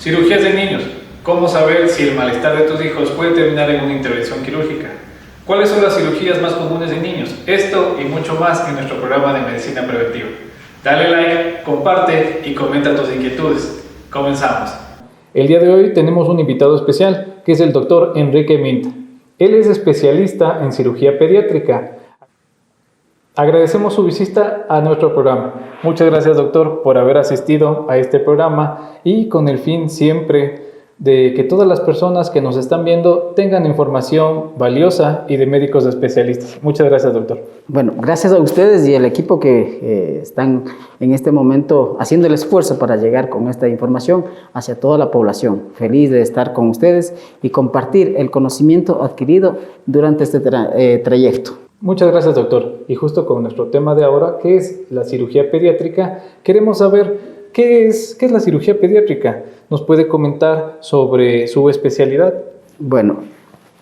Cirugías de niños. ¿Cómo saber si el malestar de tus hijos puede terminar en una intervención quirúrgica? ¿Cuáles son las cirugías más comunes de niños? Esto y mucho más en nuestro programa de medicina preventiva. Dale like, comparte y comenta tus inquietudes. Comenzamos. El día de hoy tenemos un invitado especial, que es el doctor Enrique Mint. Él es especialista en cirugía pediátrica. Agradecemos su visita a nuestro programa. Muchas gracias, doctor, por haber asistido a este programa y con el fin siempre de que todas las personas que nos están viendo tengan información valiosa y de médicos especialistas. Muchas gracias, doctor. Bueno, gracias a ustedes y al equipo que están en este momento haciendo el esfuerzo para llegar con esta información hacia toda la población. Feliz de estar con ustedes y compartir el conocimiento adquirido durante este trayecto. Muchas gracias, doctor. Y justo con nuestro tema de ahora, que es la cirugía pediátrica, queremos saber qué es la cirugía pediátrica. ¿Nos puede comentar sobre su especialidad? Bueno,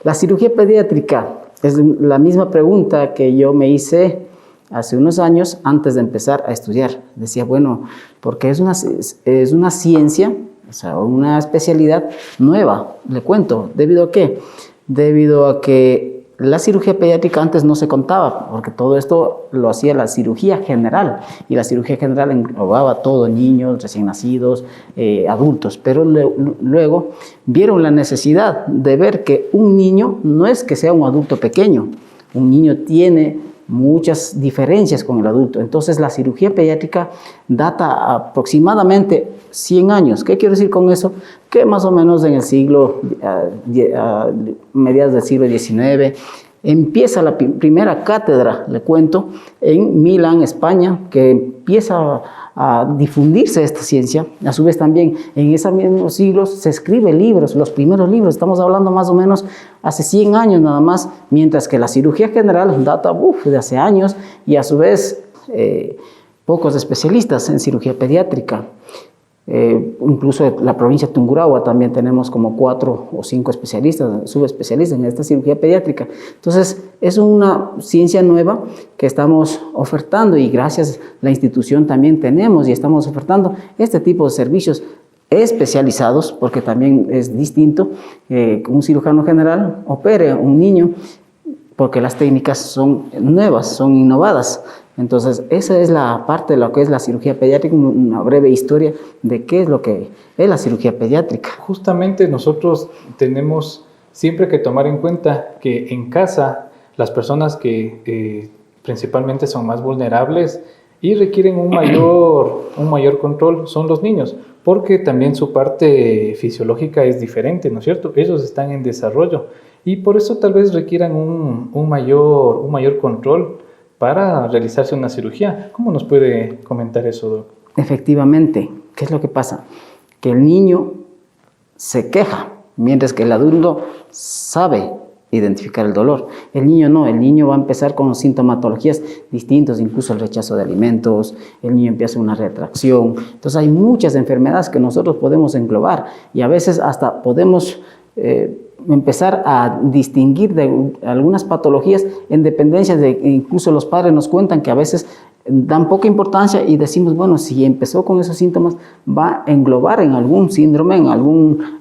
la cirugía pediátrica es la misma pregunta que yo me hice hace unos años antes de empezar a estudiar. Decía, bueno, porque es una ciencia, o sea, una especialidad nueva, le cuento. ¿Debido a qué? Debido a que la cirugía pediátrica antes no se contaba, porque todo esto lo hacía la cirugía general, y la cirugía general englobaba todo, niños, recién nacidos, adultos, pero luego vieron la necesidad de ver que un niño no es que sea un adulto pequeño, un niño tiene muchas diferencias con el adulto. Entonces la cirugía pediátrica data aproximadamente 100 años. ¿Qué quiero decir con eso? Que más o menos en el mediados del siglo XIX, empieza la primera cátedra, le cuento, en Milán, España, que empieza a difundirse esta ciencia. A su vez también en esos mismos siglos se escriben libros, los primeros libros, estamos hablando más o menos hace 100 años nada más, mientras que la cirugía general data de hace años y a su vez pocos especialistas en cirugía pediátrica. Incluso en la provincia de Tungurahua también tenemos como 4 o 5 especialistas, subespecialistas en esta cirugía pediátrica. Entonces es una ciencia nueva que estamos ofertando y gracias a la institución también tenemos y estamos ofertando este tipo de servicios especializados, porque también es distinto que un cirujano general opere a un niño, porque las técnicas son nuevas, son innovadas. Entonces, esa es la parte de lo que es la cirugía pediátrica, una breve historia de qué es lo que es la cirugía pediátrica. Justamente nosotros tenemos siempre que tomar en cuenta que en casa las personas que principalmente son más vulnerables y requieren un mayor control son los niños, porque también su parte fisiológica es diferente, ¿no es cierto? Ellos están en desarrollo y por eso tal vez requieran un mayor control para realizarse una cirugía. ¿Cómo nos puede comentar eso, doc? Efectivamente, ¿qué es lo que pasa? Que el niño se queja, mientras que el adulto sabe identificar el dolor. El niño no, el niño va a empezar con sintomatologías distintas, incluso el rechazo de alimentos, el niño empieza una retracción. Entonces hay muchas enfermedades que nosotros podemos englobar y a veces hasta podemos empezar a distinguir de algunas patologías en dependencia de, incluso los padres nos cuentan que a veces dan poca importancia y decimos, bueno, si empezó con esos síntomas va a englobar en algún síndrome, en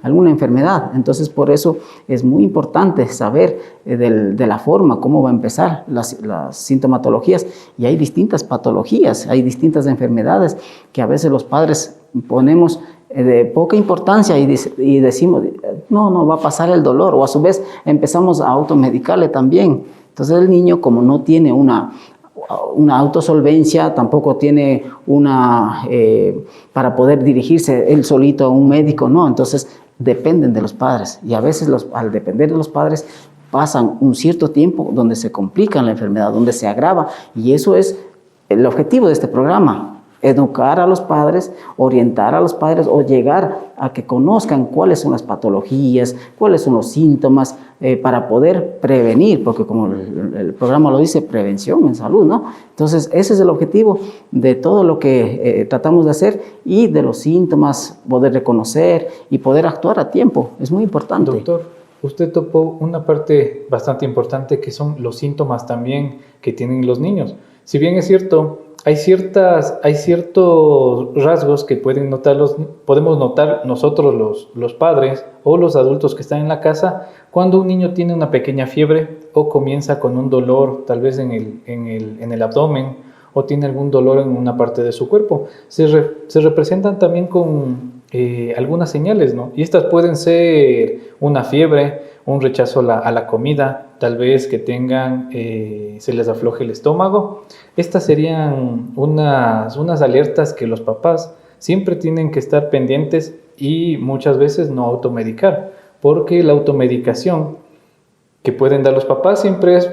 alguna enfermedad. Entonces por eso es muy importante saber de la forma, cómo va a empezar las sintomatologías, y hay distintas patologías, hay distintas enfermedades que a veces los padres ponemos de poca importancia y decimos, no va a pasar el dolor, o a su vez empezamos a automedicarle también. Entonces el niño, como no tiene una autosolvencia, tampoco tiene para poder dirigirse él solito a un médico, no, entonces dependen de los padres, y a veces al depender de los padres pasan un cierto tiempo donde se complica la enfermedad, donde se agrava, y eso es el objetivo de este programa. Educar a los padres, orientar a los padres o llegar a que conozcan cuáles son las patologías, cuáles son los síntomas para poder prevenir, porque como el programa lo dice, prevención en salud, ¿no? Entonces ese es el objetivo de todo lo que tratamos de hacer, y de los síntomas poder reconocer y poder actuar a tiempo, es muy importante. Doctor, usted topó una parte bastante importante que son los síntomas también que tienen los niños. Si bien es cierto, hay ciertos rasgos que podemos notar nosotros los padres o los adultos que están en la casa cuando un niño tiene una pequeña fiebre o comienza con un dolor tal vez en el abdomen o tiene algún dolor en una parte de su cuerpo. Se representan también con algunas señales, ¿no? Y estas pueden ser una fiebre, un rechazo a la comida, tal vez que se les afloje el estómago. Estas serían unas alertas que los papás siempre tienen que estar pendientes y muchas veces no automedicar, porque la automedicación que pueden dar los papás siempre es,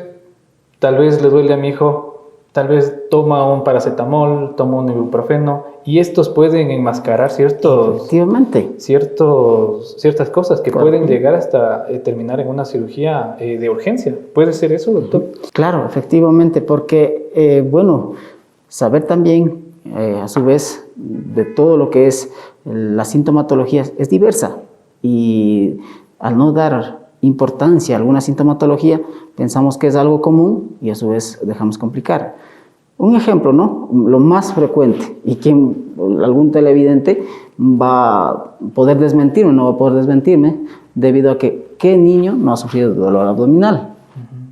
tal vez le duele a mi hijo, tal vez toma un paracetamol, toma un ibuprofeno, y estos pueden enmascarar Efectivamente. ciertas cosas que Claro. pueden llegar hasta terminar en una cirugía de urgencia. ¿Puede ser eso, doctor? Claro, efectivamente, porque, bueno, saber también, a su vez, de todo lo que es la sintomatología es diversa y al no dar importancia a alguna sintomatología, pensamos que es algo común y a su vez dejamos complicar. Un ejemplo, ¿no? Lo más frecuente, y algún televidente va a poder desmentirme, no va a poder desmentirme, debido a que ¿qué niño no ha sufrido de dolor abdominal?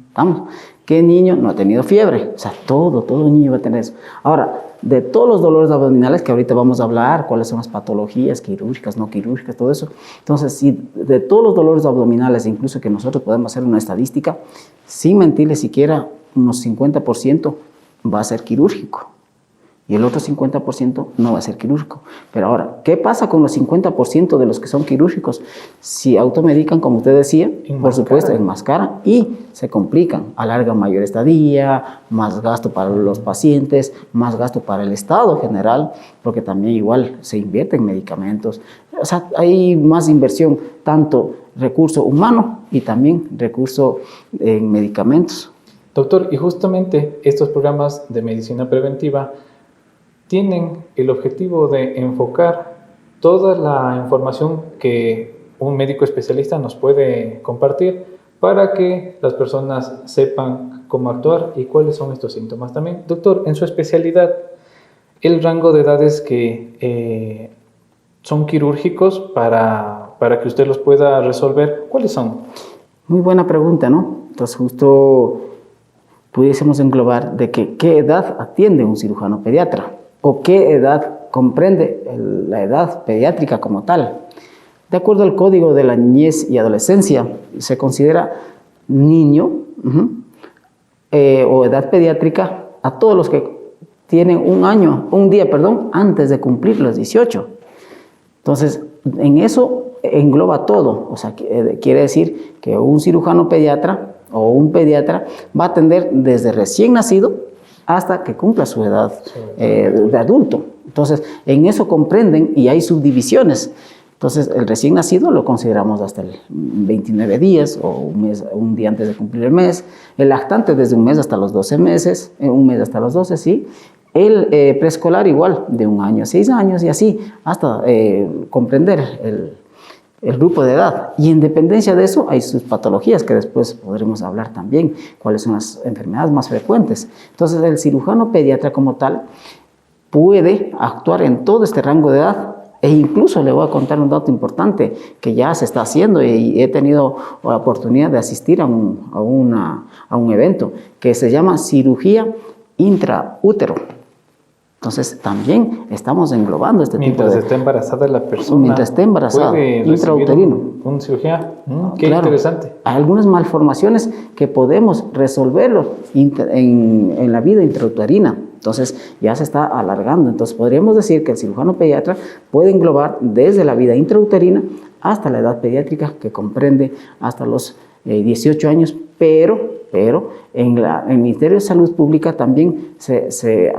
¿Estamos? ¿Qué niño no ha tenido fiebre? O sea, todo niño va a tener eso. Ahora, de todos los dolores abdominales que ahorita vamos a hablar, cuáles son las patologías quirúrgicas, no quirúrgicas, todo eso. Entonces, si de todos los dolores abdominales, incluso que nosotros podemos hacer una estadística, sin mentirles siquiera, unos 50% va a ser quirúrgico. Y el otro 50% no va a ser quirúrgico. Pero ahora, ¿qué pasa con los 50% de los que son quirúrgicos? Si automedican, como usted decía, por supuesto, enmascaran y se complican, alargan mayor estadía, más gasto para los pacientes, más gasto para el Estado general, porque también igual se invierte en medicamentos. O sea, hay más inversión, tanto recurso humano y también recurso en medicamentos. Doctor, y justamente estos programas de medicina preventiva tienen el objetivo de enfocar toda la información que un médico especialista nos puede compartir para que las personas sepan cómo actuar y cuáles son estos síntomas también. Doctor, en su especialidad, el rango de edades que son quirúrgicos para que usted los pueda resolver, ¿cuáles son? Muy buena pregunta, ¿no? Entonces justo pudiésemos englobar de que qué edad atiende un cirujano pediatra o qué edad comprende la edad pediátrica como tal. De acuerdo al Código de la Niñez y Adolescencia, se considera niño o edad pediátrica a todos los que tienen un día, antes de cumplir los 18. Entonces, en eso engloba todo. O sea, quiere decir que un cirujano pediatra o un pediatra va a atender desde recién nacido hasta que cumpla su edad de adulto. Entonces, en eso comprenden y hay subdivisiones. Entonces, el recién nacido lo consideramos hasta el 29 días o un día antes de cumplir el mes. El lactante desde un mes hasta los 12 meses, un mes hasta los 12, sí. El preescolar igual, de 1 año a 6 años y así, hasta comprender el grupo de edad. Y en dependencia de eso hay sus patologías que después podremos hablar también, cuáles son las enfermedades más frecuentes. Entonces el cirujano pediatra como tal puede actuar en todo este rango de edad e incluso le voy a contar un dato importante que ya se está haciendo y he tenido la oportunidad de asistir a un evento que se llama cirugía intraútero. Entonces, también estamos englobando este tipo de... Mientras esté embarazada la persona. Mientras esté embarazada, intrauterino. ¿Un cirugía? Qué claro, interesante. Hay algunas malformaciones que podemos resolverlo en la vida intrauterina. Entonces, ya se está alargando. Entonces, podríamos decir que el cirujano pediatra puede englobar desde la vida intrauterina hasta la edad pediátrica, que comprende hasta los 18 años, pero en el Ministerio de Salud Pública también se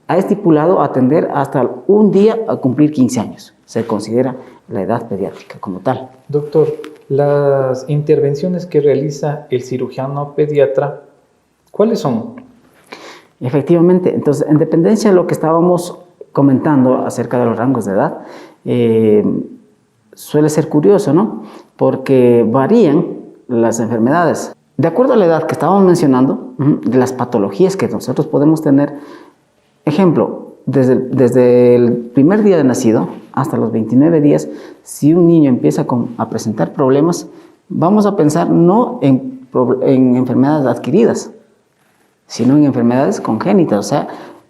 ha estipulado atender hasta un día a cumplir 15 años. Se considera la edad pediátrica como tal. Doctor, las intervenciones que realiza el cirujano pediatra, ¿cuáles son? Efectivamente, entonces, en dependencia de lo que estábamos comentando acerca de los rangos de edad, suele ser curioso, ¿no? Porque varían las enfermedades. De acuerdo a la edad que estábamos mencionando, de las patologías que nosotros podemos tener, ejemplo, desde el primer día de nacido hasta los 29 días, si un niño empieza a presentar problemas, vamos a pensar no en enfermedades adquiridas, sino en enfermedades congénitas, o sea,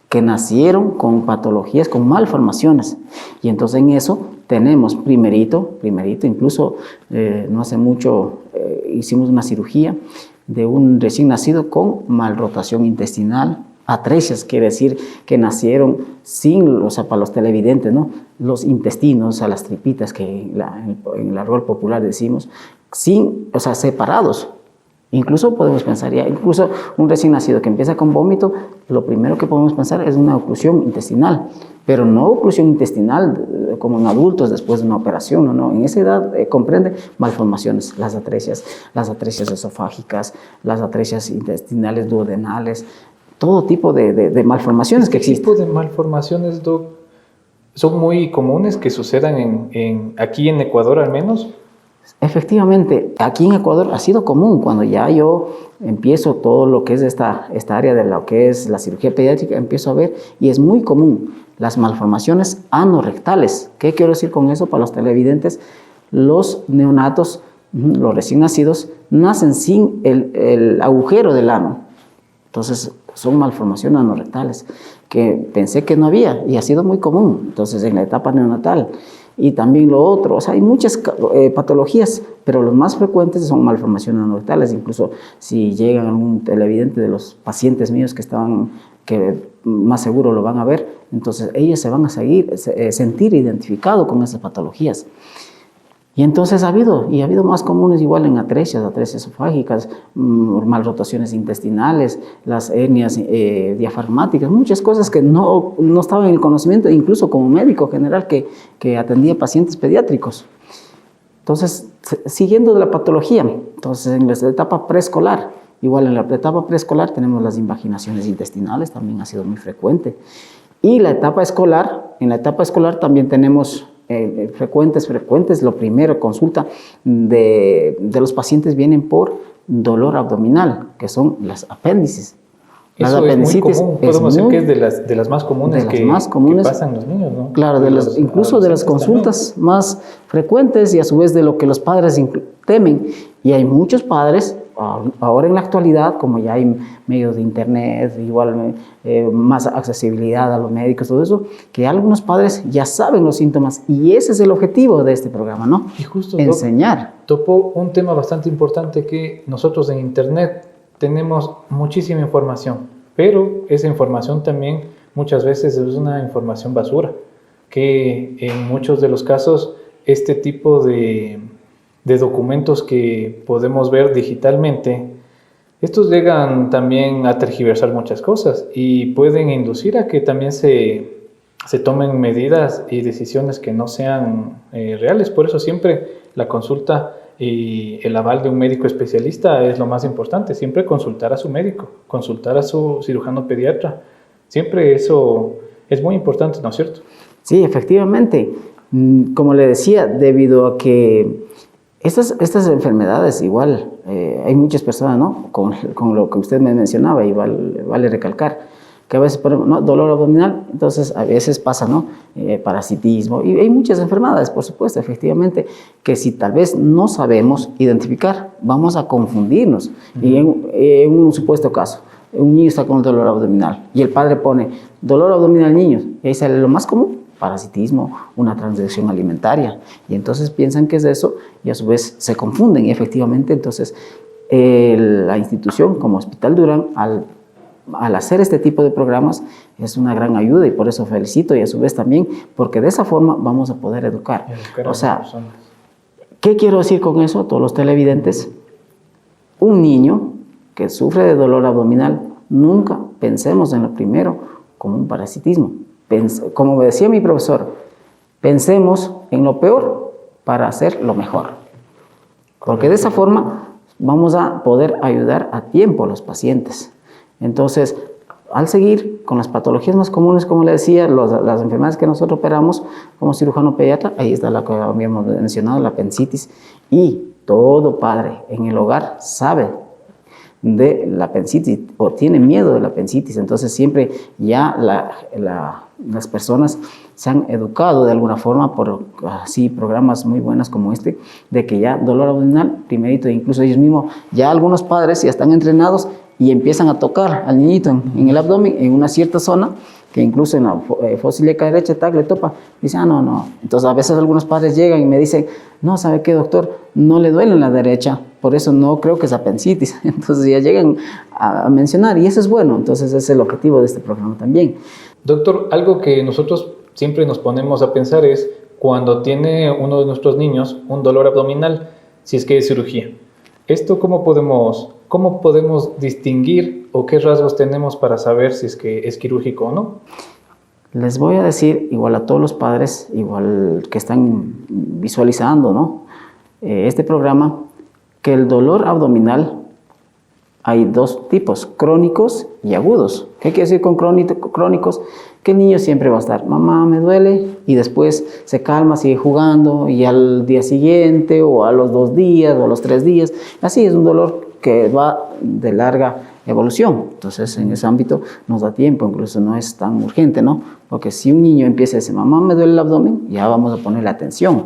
que nacieron con patologías, con malformaciones. Y entonces en eso tenemos primerito, incluso no hace mucho hicimos una cirugía de un recién nacido con malrotación intestinal. Atresias quiere decir que nacieron sin, o sea, para los televidentes, ¿no? Los intestinos, o sea, las tripitas que en el argot popular decimos, sin, o sea, separados. Incluso podemos pensar, ya, incluso un recién nacido que empieza con vómito, lo primero que podemos pensar es una oclusión intestinal, pero no oclusión intestinal como en adultos después de una operación, no. En esa edad comprende malformaciones, las atresias esofágicas, las atresias intestinales duodenales, todo tipo de malformaciones que existen. ¿Qué tipo de malformaciones, Doc, son muy comunes que sucedan aquí en Ecuador al menos? Efectivamente, aquí en Ecuador ha sido común. Cuando ya yo empiezo todo lo que es esta área de lo que es la cirugía pediátrica, empiezo a ver, y es muy común, las malformaciones anorrectales. ¿Qué quiero decir con eso para los televidentes? Los neonatos, los recién nacidos, nacen sin el agujero del ano. Entonces, son malformaciones anorrectales que pensé que no había y ha sido muy común. Entonces, en la etapa neonatal. Y también lo otro, o sea, hay muchas patologías, pero los más frecuentes son malformaciones anorrectales. Incluso si llegan algún televidente de los pacientes míos que más seguro lo van a ver, entonces ellos se van a sentir identificados con esas patologías. Y entonces ha habido más comunes igual en atresias esofágicas, malrotaciones intestinales, las hernias diafragmáticas, muchas cosas que no estaban en el conocimiento, incluso como médico general que atendía pacientes pediátricos. Entonces, siguiendo de la patología, entonces en la etapa preescolar, igual en la etapa preescolar tenemos las invaginaciones intestinales, también ha sido muy frecuente. Y en la etapa escolar también tenemos frecuentes, lo primero, consulta de los pacientes vienen por dolor abdominal, que son las apéndices. Eso es muy común, podemos decir que es de las más comunes que pasan los niños, ¿no? Claro, incluso de las consultas también más frecuentes y a su vez de lo que los padres temen. Y hay muchos padres, ahora en la actualidad, como ya hay medios de internet, igual más accesibilidad a los médicos, todo eso, que algunos padres ya saben los síntomas y ese es el objetivo de este programa, ¿no? Y justo enseñar. Topó un tema bastante importante que nosotros en internet tenemos muchísima información, pero esa información también muchas veces es una información basura, que en muchos de los casos este tipo de documentos que podemos ver digitalmente, estos llegan también a tergiversar muchas cosas y pueden inducir a que también se tomen medidas y decisiones que no sean reales. Por eso siempre la consulta y el aval de un médico especialista es lo más importante. Siempre consultar a su médico, consultar a su cirujano pediatra. Siempre eso es muy importante, ¿no es cierto? Sí, efectivamente. Como le decía, debido a que estas enfermedades, igual, hay muchas personas, ¿no? Con lo que usted me mencionaba, y vale recalcar, que a veces ponemos, ¿no?, dolor abdominal, entonces a veces pasa, ¿no?, parasitismo, y hay muchas enfermedades, por supuesto, efectivamente, que si tal vez no sabemos identificar, vamos a confundirnos. Y en un supuesto caso, un niño está con dolor abdominal, y el padre pone dolor abdominal niños, y ahí sale lo más común, parasitismo, una transgresión alimentaria, y entonces piensan que es eso, y a su vez se confunden, y efectivamente, entonces, la institución como Hospital Durán, al hacer este tipo de programas es una gran ayuda y por eso felicito y a su vez también porque de esa forma vamos a poder educar. O sea, ¿qué quiero decir con eso a todos los televidentes? Un niño que sufre de dolor abdominal, nunca pensemos en lo primero como un parasitismo. Como me decía mi profesor, pensemos en lo peor para hacer lo mejor. Porque de esa forma vamos a poder ayudar a tiempo a los pacientes. Entonces, al seguir con las patologías más comunes, como le decía, las enfermedades que nosotros operamos como cirujano pediatra, ahí está la que habíamos mencionado, la apendicitis, y todo padre en el hogar sabe de la apendicitis o tiene miedo de la apendicitis. Entonces siempre ya las personas se han educado de alguna forma por así programas muy buenos como este, de que ya dolor abdominal, primerito, incluso ellos mismos, ya algunos padres ya están entrenados y empiezan a tocar al niñito en el abdomen, en una cierta zona, que incluso en la fosa ilíaca derecha, le topa, dice, no. Entonces a veces algunos padres llegan y me dicen, no, ¿sabe qué, doctor? No le duele en la derecha, por eso no creo que es apendicitis. Entonces ya llegan a mencionar, y eso es bueno. Entonces ese es el objetivo de este programa también. Doctor, algo que nosotros siempre nos ponemos a pensar es cuando tiene uno de nuestros niños un dolor abdominal, si es que es cirugía. ¿Esto cómo podemos distinguir o qué rasgos tenemos para saber si es que es quirúrgico o no? Les voy a decir, igual a todos los padres, igual que están visualizando, ¿no? Este programa, que el dolor abdominal hay dos tipos, crónicos y agudos. ¿Qué quiere decir con crónicos? Que el niño siempre va a estar, mamá, me duele, y después se calma, sigue jugando, y al día siguiente, o a los 2 días, o a los 3 días, así es un dolor que va de larga evolución. Entonces, en ese ámbito nos da tiempo, incluso no es tan urgente, ¿no? Porque si un niño empieza a decir, mamá, me duele el abdomen, ya vamos a ponerle atención.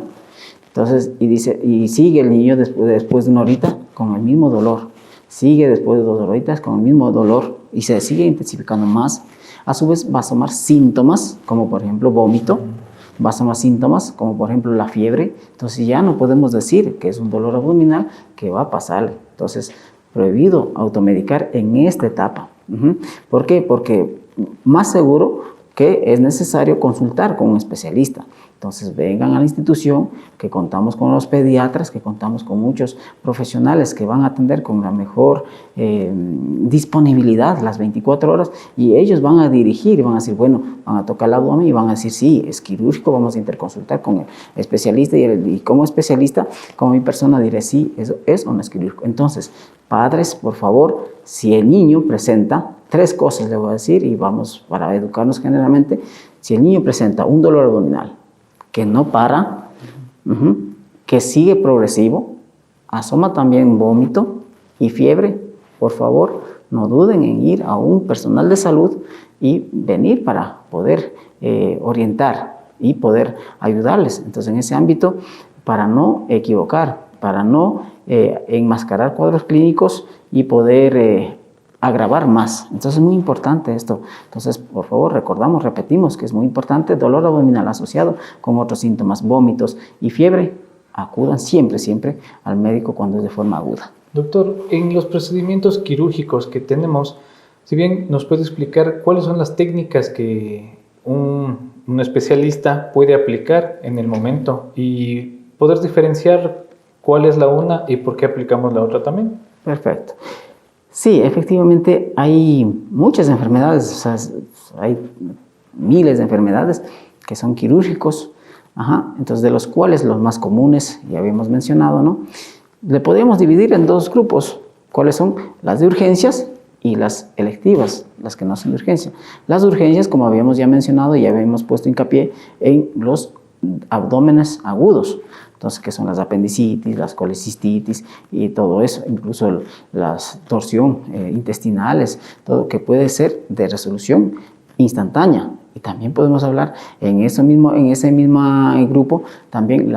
Entonces, y sigue el niño después de una horita con el mismo dolor. Sigue después de 2 horitas con el mismo dolor y se sigue intensificando más. A su vez va a asomar síntomas, como por ejemplo vómito, va a asomar síntomas como por ejemplo la fiebre. Entonces ya no podemos decir que es un dolor abdominal que va a pasarle. Entonces, prohibido automedicar en esta etapa. ¿Por qué? Porque más seguro que es necesario consultar con un especialista. Entonces vengan a la institución, que contamos con los pediatras, que contamos con muchos profesionales que van a atender con la mejor disponibilidad las 24 horas, y ellos van a dirigir y van a decir, bueno, van a tocar el abdomen y van a decir, sí, es quirúrgico, vamos a interconsultar con el especialista, y como especialista, como mi persona, diré, sí, eso es o no es quirúrgico. Entonces, padres, por favor, si el niño presenta 3 cosas, le voy a decir, y vamos para educarnos generalmente, si el niño presenta un dolor abdominal, que no para, que sigue progresivo, asoma también vómito y fiebre, por favor, no duden en ir a un personal de salud y venir para poder orientar y poder ayudarles. Entonces, en ese ámbito, para no equivocar, para no enmascarar cuadros clínicos y poder agravar más. Entonces es muy importante esto. Entonces, por favor, repetimos que es muy importante, dolor abdominal asociado con otros síntomas, vómitos y fiebre, acudan siempre al médico cuando es de forma aguda. Doctor, en los procedimientos quirúrgicos que tenemos, si bien nos puede explicar cuáles son las técnicas que un especialista puede aplicar en el momento y poder diferenciar cuál es la una y por qué aplicamos la otra también. Perfecto. Sí, efectivamente hay muchas enfermedades, o sea, hay miles de enfermedades que son quirúrgicos, entonces de los cuales los más comunes, ya habíamos mencionado, ¿no? Le podemos dividir en 2 grupos, ¿cuáles son? Las de urgencias y las electivas, las que no son de urgencia. Las de urgencias, como habíamos ya mencionado, ya habíamos puesto hincapié en los abdómenes agudos. Entonces, que son las apendicitis, las colecistitis y todo eso, incluso las torsión intestinales, todo que puede ser de resolución instantánea. Y también podemos hablar en ese mismo grupo también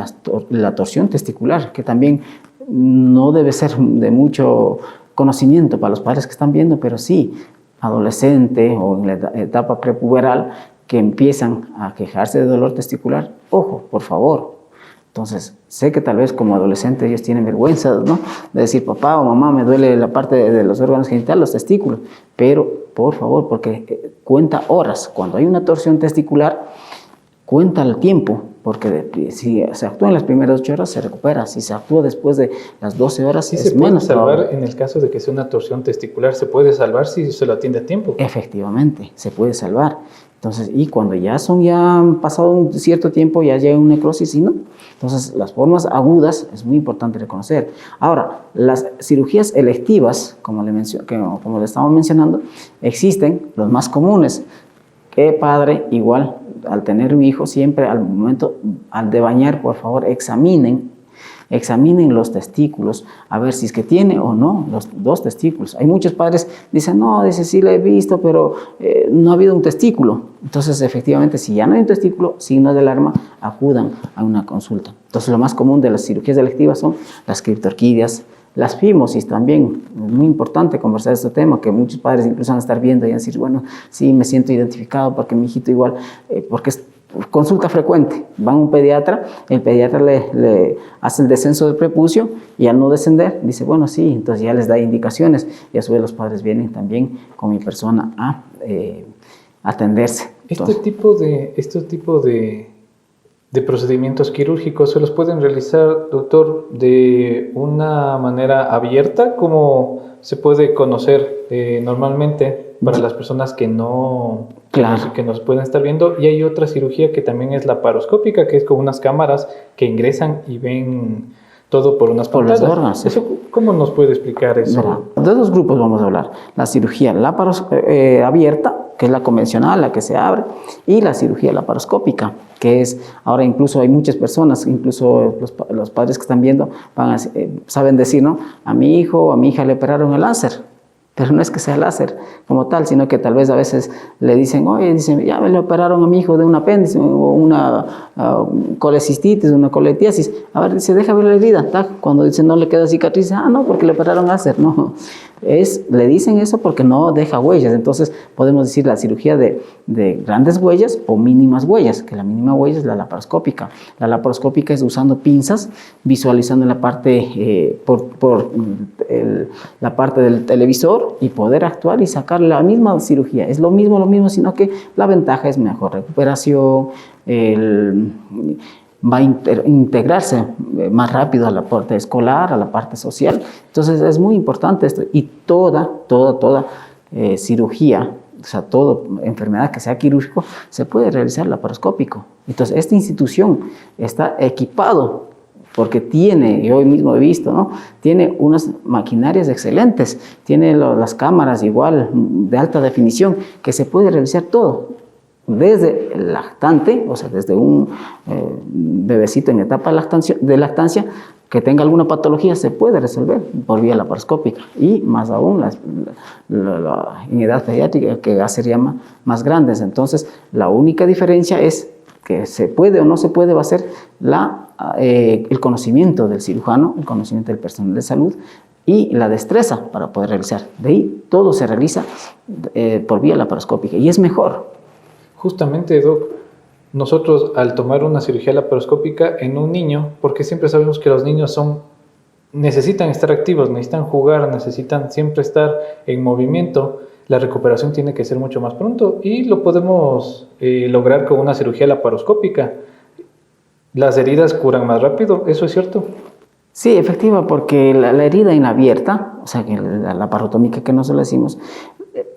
la torsión testicular, que también no debe ser de mucho conocimiento para los padres que están viendo, pero sí, adolescente o en la etapa prepuberal que empiezan a quejarse de dolor testicular, ojo, por favor. Entonces, sé que tal vez como adolescentes ellos tienen vergüenza, ¿no?, de decir, papá o mamá, me duele la parte de los órganos genitales, los testículos, pero por favor, porque cuenta horas. Cuando hay una torsión testicular, cuenta el tiempo, porque si se actúa en las primeras 8 horas, se recupera. Si se actúa después de las 12 horas, sí, es se puede menos salvar probable. En el caso de que sea una torsión testicular, se puede salvar si se lo atiende a tiempo. Efectivamente, se puede salvar. Entonces, y cuando ya han pasado un cierto tiempo, ya llega una necrosis y no. Entonces, las formas agudas es muy importante reconocer. Ahora, las cirugías electivas, como le estamos mencionando, existen, los más comunes. Que padre, igual, al tener un hijo, siempre al momento de bañar, por favor, examinen examinen los testículos, a ver si es que tiene o no los dos testículos. Hay muchos padres que dicen, no, dice, sí lo he visto, pero no ha habido un testículo. Entonces, efectivamente, si ya no hay un testículo, signo de alarma, acudan a una consulta. Entonces, lo más común de las cirugías electivas son las criptorquidias, las fimosis también. Es muy importante conversar de este tema, que muchos padres incluso van a estar viendo y van a decir, bueno, sí, me siento identificado porque mi hijito igual, porque es consulta frecuente. Van a un pediatra, el pediatra le hace el descenso del prepucio y al no descender, dice, bueno, sí, entonces ya les da indicaciones y a su vez los padres vienen también con mi persona a atenderse. Este tipo de procedimientos quirúrgicos se los pueden realizar, doctor, de una manera abierta, como se puede conocer normalmente para las personas que no, Claro. que nos pueden estar viendo. Y hay otra cirugía que también es laparoscópica, que es con unas cámaras que ingresan y ven todo por unas Por las pantallas. órganos. Eso, ¿cómo nos puede explicar eso? Mira, de dos grupos vamos a hablar. La cirugía abierta, que es la convencional, la que se abre, y la cirugía laparoscópica, que es, ahora incluso hay muchas personas, incluso los padres que están viendo, saben decir, ¿no? A mi hijo o a mi hija le operaron el láser. Pero no es que sea láser como tal, sino que tal vez a veces le dicen, oye, dicen, ya me le operaron a mi hijo de un apéndice o una colecistitis, una coletiasis. A ver, dice, deja ver la herida. ¿Tac? Cuando dice no le queda cicatriz, no, porque le operaron láser. No, le dicen eso porque no deja huellas. Entonces podemos decir la cirugía de grandes huellas o mínimas huellas, que la mínima huella es la laparoscópica. La laparoscópica es usando pinzas, visualizando la parte la parte del televisor y poder actuar y sacar la misma cirugía. Es lo mismo, sino que la ventaja es mejor recuperación, va a integrarse más rápido a la parte escolar, a la parte social. Entonces es muy importante esto. Y toda cirugía, o sea, toda enfermedad que sea quirúrgico, se puede realizar laparoscópico. Entonces esta institución está equipado porque tiene, yo hoy mismo he visto, ¿no? Tiene unas maquinarias excelentes, tiene las cámaras igual de alta definición, que se puede realizar todo, desde el lactante, o sea, desde un bebecito en etapa de lactancia, que tenga alguna patología, se puede resolver por vía laparoscópica, y más aún en edad pediátrica, que ya serían más grandes. Entonces, la única diferencia es que se puede o no se puede, va a ser el conocimiento del cirujano, el conocimiento del personal de salud y la destreza para poder realizar. De ahí todo se realiza por vía laparoscópica y es mejor. Justamente, Doc, nosotros al tomar una cirugía laparoscópica en un niño, porque siempre sabemos que los niños necesitan estar activos, necesitan jugar, necesitan siempre estar en movimiento, la recuperación tiene que ser mucho más pronto y lo podemos lograr con una cirugía laparoscópica. ¿Las heridas curan más rápido? ¿Eso es cierto? Sí, efectiva, porque la herida en la abierta, o sea, que la laparotomía que nosotros le decimos,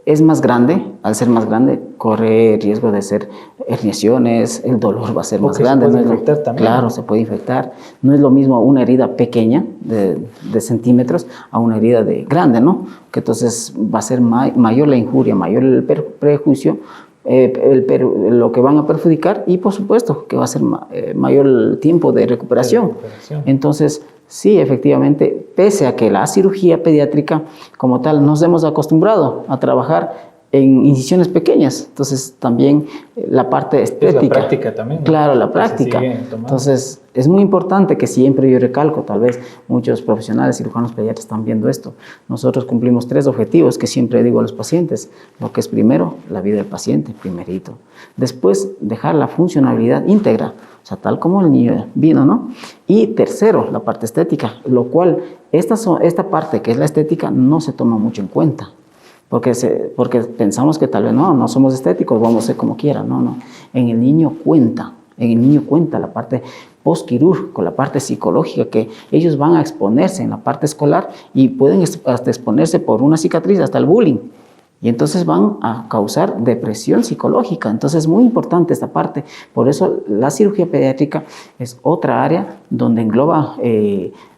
es más grande. Al ser más grande, corre riesgo de ser herniaciones, el dolor va a ser más grande. Se puede infectar también. Claro, se puede infectar. No es lo mismo una herida pequeña de centímetros a una herida grande, ¿no? Que entonces va a ser mayor la injuria, mayor el prejuicio, lo que van a perjudicar, y por supuesto que va a ser mayor el tiempo de recuperación. Entonces, sí, efectivamente, pese a que la cirugía pediátrica como tal nos hemos acostumbrado a trabajar en incisiones pequeñas, entonces también la parte estética. Es la práctica también, ¿no? Claro, la práctica. Entonces es muy importante que siempre yo recalco, tal vez muchos profesionales cirujanos pediatras están viendo esto. Nosotros cumplimos 3 objetivos que siempre digo a los pacientes. Lo que es primero, la vida del paciente, primerito. Después, dejar la funcionalidad íntegra, o sea, tal como el niño vino, ¿no? Y tercero, la parte estética, lo cual esta parte que es la estética no se toma mucho en cuenta. Porque pensamos que tal vez no somos estéticos, vamos a ser como quiera. No. En el niño cuenta la parte postquirúrgica, la parte psicológica, que ellos van a exponerse en la parte escolar y pueden hasta exponerse por una cicatriz, hasta el bullying. Y entonces van a causar depresión psicológica. Entonces es muy importante esta parte. Por eso la cirugía pediátrica es otra área donde engloba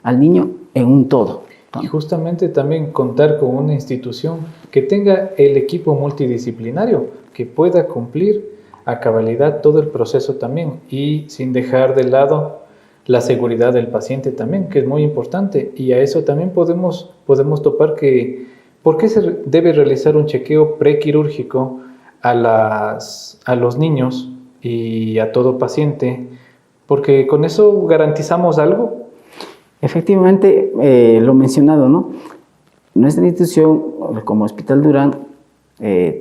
al niño en un todo. Y justamente también contar con una institución que tenga el equipo multidisciplinario, que pueda cumplir a cabalidad todo el proceso también, y sin dejar de lado la seguridad del paciente también, que es muy importante. Y a eso también podemos topar que ¿por qué se debe realizar un chequeo prequirúrgico a los niños y a todo paciente? Porque con eso garantizamos algo. Efectivamente, lo mencionado, ¿no? Nuestra institución, como Hospital Durán,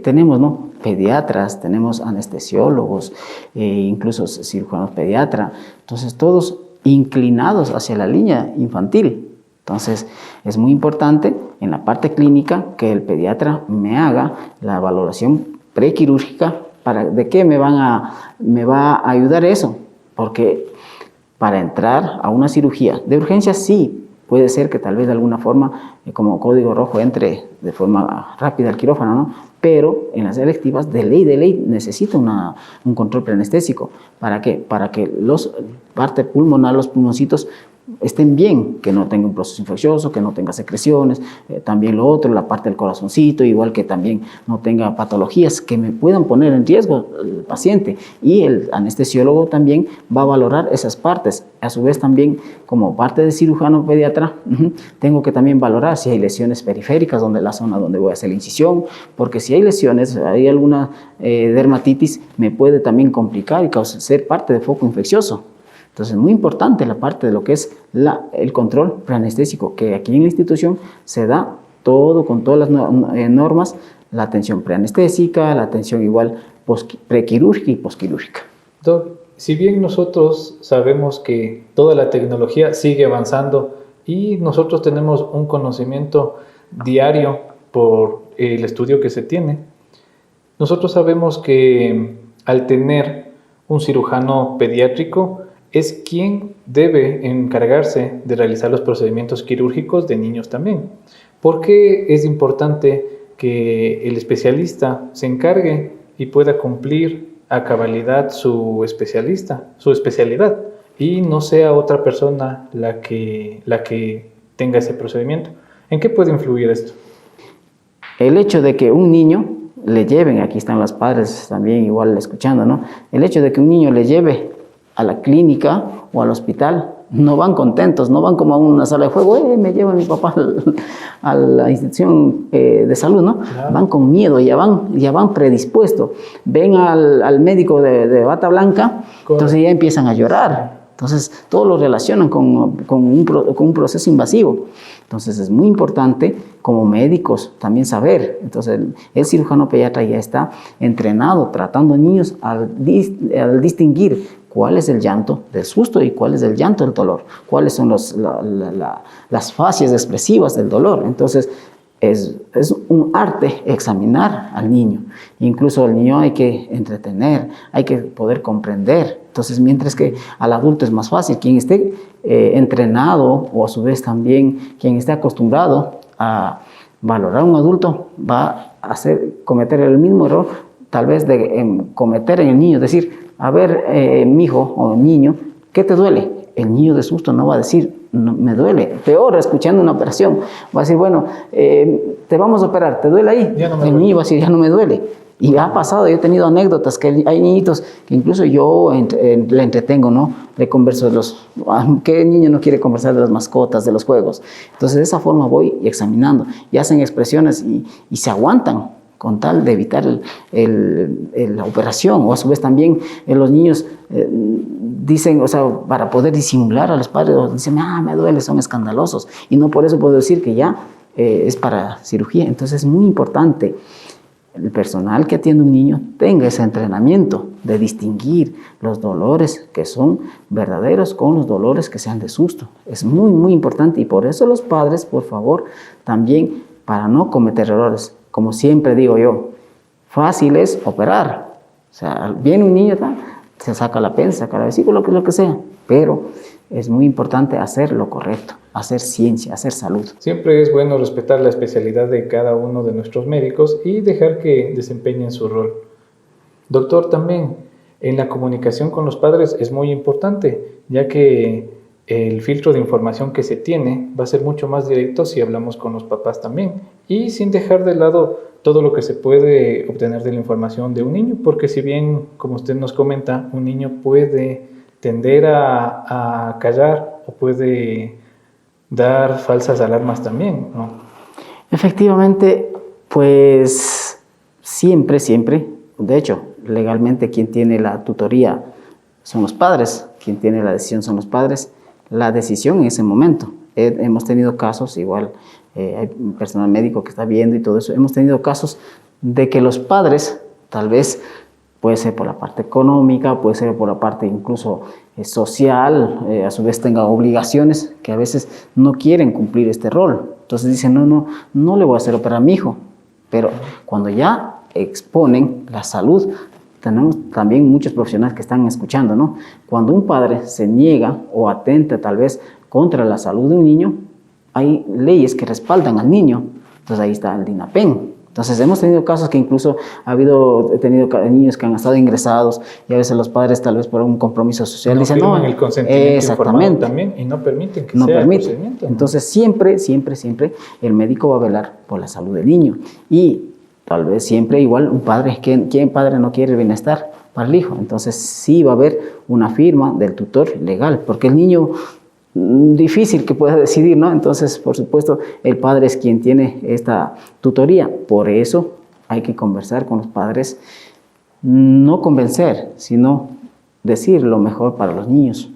tenemos, ¿no?, pediatras, tenemos anestesiólogos, incluso cirujanos pediatra, entonces todos inclinados hacia la línea infantil. Entonces es muy importante en la parte clínica que el pediatra me haga la valoración prequirúrgica. ¿De qué me va a ayudar eso? Porque para entrar a una cirugía de urgencia sí, puede ser que tal vez de alguna forma, como código rojo, entre de forma rápida al quirófano, ¿no? Pero en las electivas, de ley, necesita un control preanestésico. ¿Para qué? Para que parte pulmonar, los pulmoncitos, estén bien, que no tenga un proceso infeccioso, que no tenga secreciones, también lo otro, la parte del corazoncito, igual que también no tenga patologías que me puedan poner en riesgo el paciente. Y el anestesiólogo también va a valorar esas partes. A su vez también, como parte de cirujano pediatra, tengo que también valorar si hay lesiones periféricas, donde la zona donde voy a hacer la incisión, porque si hay lesiones, hay alguna dermatitis, me puede también complicar y ser parte de foco infeccioso. Entonces, es muy importante la parte de lo que es el control preanestésico, que aquí en la institución se da todo con todas las normas, la atención preanestésica, la atención igual prequirúrgica y posquirúrgica. Doc, si bien nosotros sabemos que toda la tecnología sigue avanzando y nosotros tenemos un conocimiento diario por el estudio que se tiene, nosotros sabemos que al tener un cirujano pediátrico, es quien debe encargarse de realizar los procedimientos quirúrgicos de niños también. ¿Por qué es importante que el especialista se encargue y pueda cumplir a cabalidad su especialidad, y no sea otra persona la que tenga ese procedimiento? ¿En qué puede influir esto? El hecho de que un niño le lleven, aquí están los padres también igual escuchando, ¿no? El hecho de que un niño le lleve a la clínica o al hospital, no van contentos, no van como a una sala de juego, me lleva mi papá a la institución de salud, ¿no? Claro. Van con miedo, ya van predispuestos. Ven al médico de bata blanca, entonces ya empiezan a llorar. Entonces, todo lo relacionan con un proceso invasivo. Entonces, es muy importante como médicos también saber. Entonces, el cirujano pediatra ya está entrenado tratando niños al distinguir cuál es el llanto del susto y cuál es el llanto del dolor, cuáles son las fases expresivas del dolor. Entonces, es un arte examinar al niño. Incluso al niño hay que entretener, hay que poder comprender. Entonces, mientras que al adulto es más fácil, quien esté entrenado o a su vez también quien esté acostumbrado a valorar a un adulto va a cometer el mismo error tal vez de cometer en el niño, decir, a ver, mi hijo o niño, ¿qué te duele? El niño de susto no va a decir, no, me duele. Peor, escuchando una operación, va a decir, bueno, te vamos a operar, ¿te duele ahí? El niño va a decir, ya no me duele. Y ha pasado, yo he tenido anécdotas que hay niñitos que incluso yo le entretengo, ¿no? Le converso ¿qué niño no quiere conversar de las mascotas, de los juegos? Entonces, de esa forma voy examinando y hacen expresiones y se aguantan con tal de evitar la operación. O a su vez también los niños dicen, o sea, para poder disimular a los padres, dicen, me duele, son escandalosos. Y no por eso puedo decir que ya es para cirugía. Entonces, es muy importante el personal que atiende a un niño tenga ese entrenamiento de distinguir los dolores que son verdaderos con los dolores que sean de susto. Es muy, muy importante, y por eso los padres, por favor, también para no cometer errores, como siempre digo yo, fácil es operar. O sea, viene un niño, se saca la pena, saca la vesícula, lo que sea, pero es muy importante hacer lo correcto, hacer ciencia, hacer salud. Siempre es bueno respetar la especialidad de cada uno de nuestros médicos y dejar que desempeñen su rol. Doctor, también en la comunicación con los padres es muy importante, ya que el filtro de información que se tiene va a ser mucho más directo si hablamos con los papás también, y sin dejar de lado todo lo que se puede obtener de la información de un niño, porque si bien, como usted nos comenta, un niño puede tender a callar o puede dar falsas alarmas también, ¿no? Efectivamente, pues siempre, de hecho, legalmente quien tiene la tutoría son los padres, quien tiene la decisión son los padres, la decisión en ese momento. Hemos tenido casos, igual hay personal médico que está viendo y todo eso, hemos tenido casos de que los padres, tal vez puede ser por la parte económica, puede ser por la parte incluso social, a su vez tengan obligaciones que a veces no quieren cumplir este rol. Entonces dicen, no le voy a hacer operar a mi hijo. Pero cuando ya exponen la salud, tenemos también muchos profesionales que están escuchando, ¿no? Cuando un padre se niega o atenta tal vez contra la salud de un niño, hay leyes que respaldan al niño. Entonces ahí está el DINAPEN. Entonces hemos tenido casos que incluso he tenido niños que han estado ingresados y a veces los padres tal vez por un compromiso social no dicen no, el consentimiento exactamente también y no permiten que no sea permite. el procedimiento, ¿no? Entonces siempre el médico va a velar por la salud del niño y tal vez siempre igual un padre, ¿quién padre no quiere el bienestar para el hijo? Entonces sí va a haber una firma del tutor legal, porque el niño difícil que pueda decidir, ¿no? Entonces, por supuesto, el padre es quien tiene esta tutoría. Por eso hay que conversar con los padres, no convencer, sino decir lo mejor para los niños.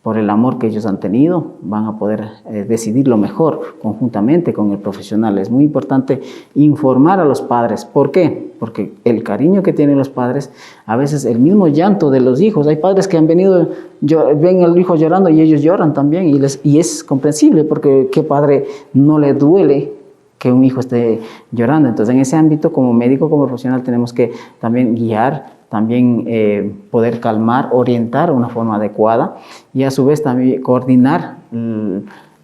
Por el amor que ellos han tenido, van a poder decidir lo mejor conjuntamente con el profesional. Es muy importante informar a los padres. ¿Por qué? Porque el cariño que tienen los padres, a veces el mismo llanto de los hijos. Hay padres que han venido, ven al hijo llorando y ellos lloran también. Y es comprensible porque ¿qué padre no le duele que un hijo esté llorando? Entonces, en ese ámbito, como médico, como profesional, tenemos que también guiar, también poder calmar, orientar de una forma adecuada y a su vez también coordinar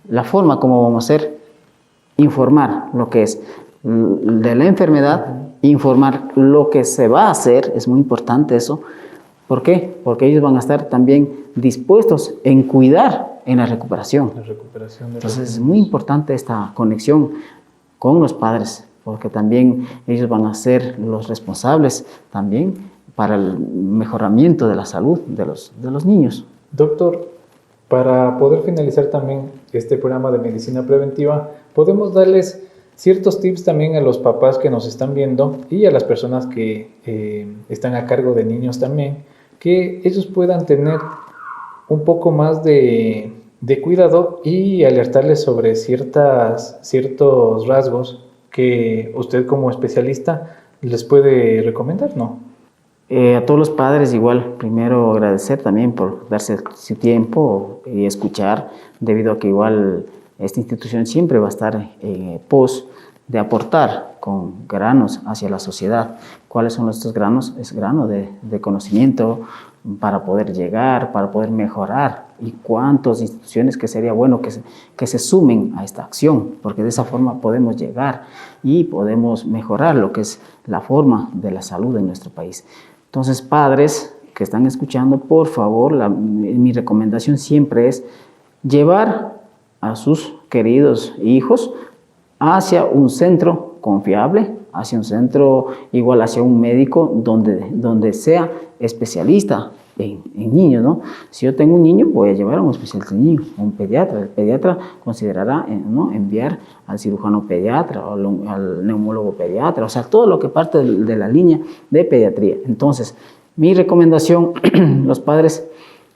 la forma como vamos a hacer, informar lo que es de la enfermedad, informar lo que se va a hacer, es muy importante eso. ¿Por qué? Porque ellos van a estar también dispuestos en cuidar en la recuperación. Entonces es muy importante esta conexión con los padres, porque también ellos van a ser los responsables también para el mejoramiento de la salud de los niños. Doctor, para poder finalizar también este programa de medicina preventiva, podemos darles ciertos tips también a los papás que nos están viendo y a las personas que están a cargo de niños también, que ellos puedan tener un poco más de cuidado y alertarles sobre ciertos rasgos que usted como especialista les puede recomendar, ¿no? A todos los padres igual, primero agradecer también por darse su tiempo y escuchar, debido a que igual esta institución siempre va a estar en pos de aportar con granos hacia la sociedad. ¿Cuáles son estos granos? Es grano de conocimiento para poder llegar, para poder mejorar, y cuántas instituciones que sería bueno que se sumen a esta acción, porque de esa forma podemos llegar y podemos mejorar lo que es la forma de la salud en nuestro país. Entonces, padres que están escuchando, por favor, mi recomendación siempre es llevar a sus queridos hijos hacia un centro confiable, hacia un centro igual, hacia un médico donde sea especialista en niños, ¿no? Si yo tengo un niño, voy a llevar a un especialista en niños, a un pediatra. El pediatra considerará, ¿no?, enviar al cirujano pediatra o al neumólogo pediatra, o sea, todo lo que parte de la línea de pediatría. Entonces, mi recomendación, los padres,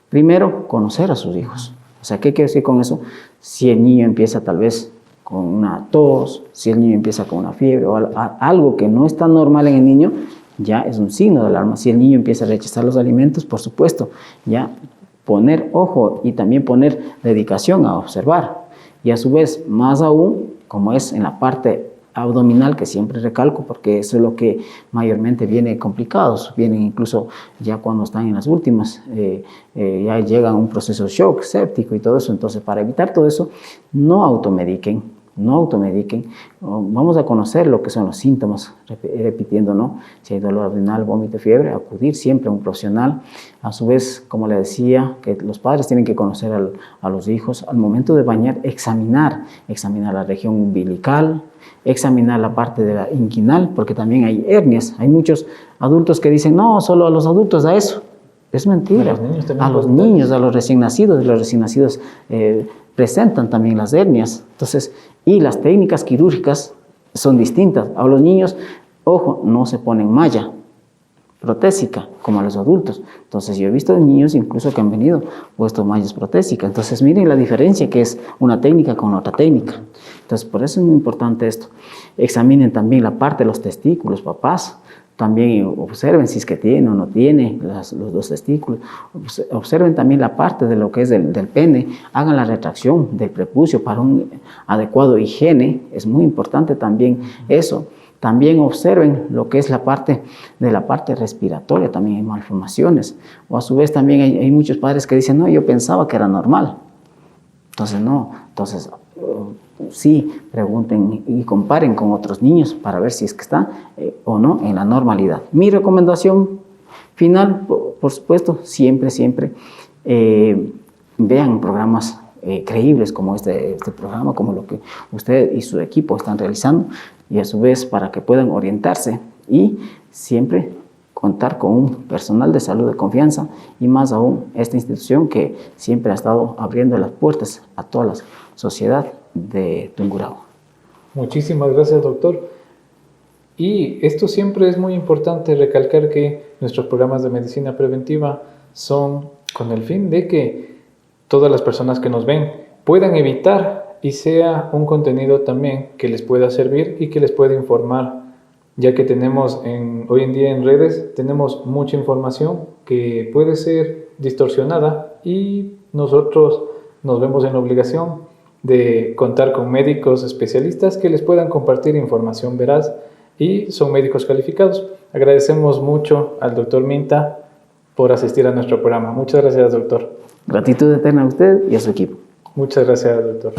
primero, conocer a sus hijos. O sea, ¿qué quiero decir con eso? Si el niño empieza tal vez con una tos, si el niño empieza con una fiebre o algo que no está normal en el niño, ya es un signo de alarma. Si el niño empieza a rechazar los alimentos, por supuesto, ya poner ojo y también poner dedicación a observar. Y a su vez, más aún, como es en la parte abdominal, que siempre recalco, porque eso es lo que mayormente viene complicados, vienen incluso ya cuando están en las últimas, ya llegan a un proceso de shock séptico y todo eso. Entonces, para evitar todo eso, no automediquen, vamos a conocer lo que son los síntomas, repitiendo, ¿no? Si hay dolor abdominal, vómito, fiebre, acudir siempre a un profesional. A su vez, como le decía, que los padres tienen que conocer a los hijos al momento de bañar, examinar la región umbilical, examinar la parte de la inguinal, porque también hay hernias. Hay muchos adultos que dicen, no, solo a los adultos da eso. Es mentira. A los niños también A los pueden tener. niños, a los recién nacidos presentan también las hernias. Entonces, y las técnicas quirúrgicas son distintas. A los niños, ojo, no se ponen malla protésica como a los adultos. Entonces, yo he visto niños incluso que han venido puestos mallas protésicas. Entonces, miren la diferencia que es una técnica con otra técnica. Entonces, por eso es muy importante esto. Examinen también la parte de los testículos, papás. También observen si es que tiene o no tiene los dos testículos. Observen también la parte de lo que es del pene. Hagan la retracción del prepucio para un adecuado higiene. Es muy importante también eso. También observen lo que es la parte respiratoria. También hay malformaciones. O a su vez también hay muchos padres que dicen, no, yo pensaba que era normal. Entonces no. Entonces sí, pregunten y comparen con otros niños para ver si es que está o no en la normalidad. Mi recomendación final, por supuesto, siempre vean programas creíbles como este programa, como lo que usted y su equipo están realizando, y a su vez para que puedan orientarse y siempre contar con un personal de salud de confianza, y más aún esta institución que siempre ha estado abriendo las puertas a toda la sociedad de Tungurahua. Muchísimas gracias, doctor. Y esto siempre es muy importante recalcar que nuestros programas de medicina preventiva son con el fin de que todas las personas que nos ven puedan evitar y sea un contenido también que les pueda servir y que les pueda informar, ya que tenemos hoy en día en redes tenemos mucha información que puede ser distorsionada y nosotros nos vemos en la obligación de contar con médicos especialistas que les puedan compartir información veraz y son médicos calificados. Agradecemos mucho al doctor Minta por asistir a nuestro programa. Muchas gracias, doctor. Gratitud eterna a usted y a su equipo. Muchas gracias, doctor.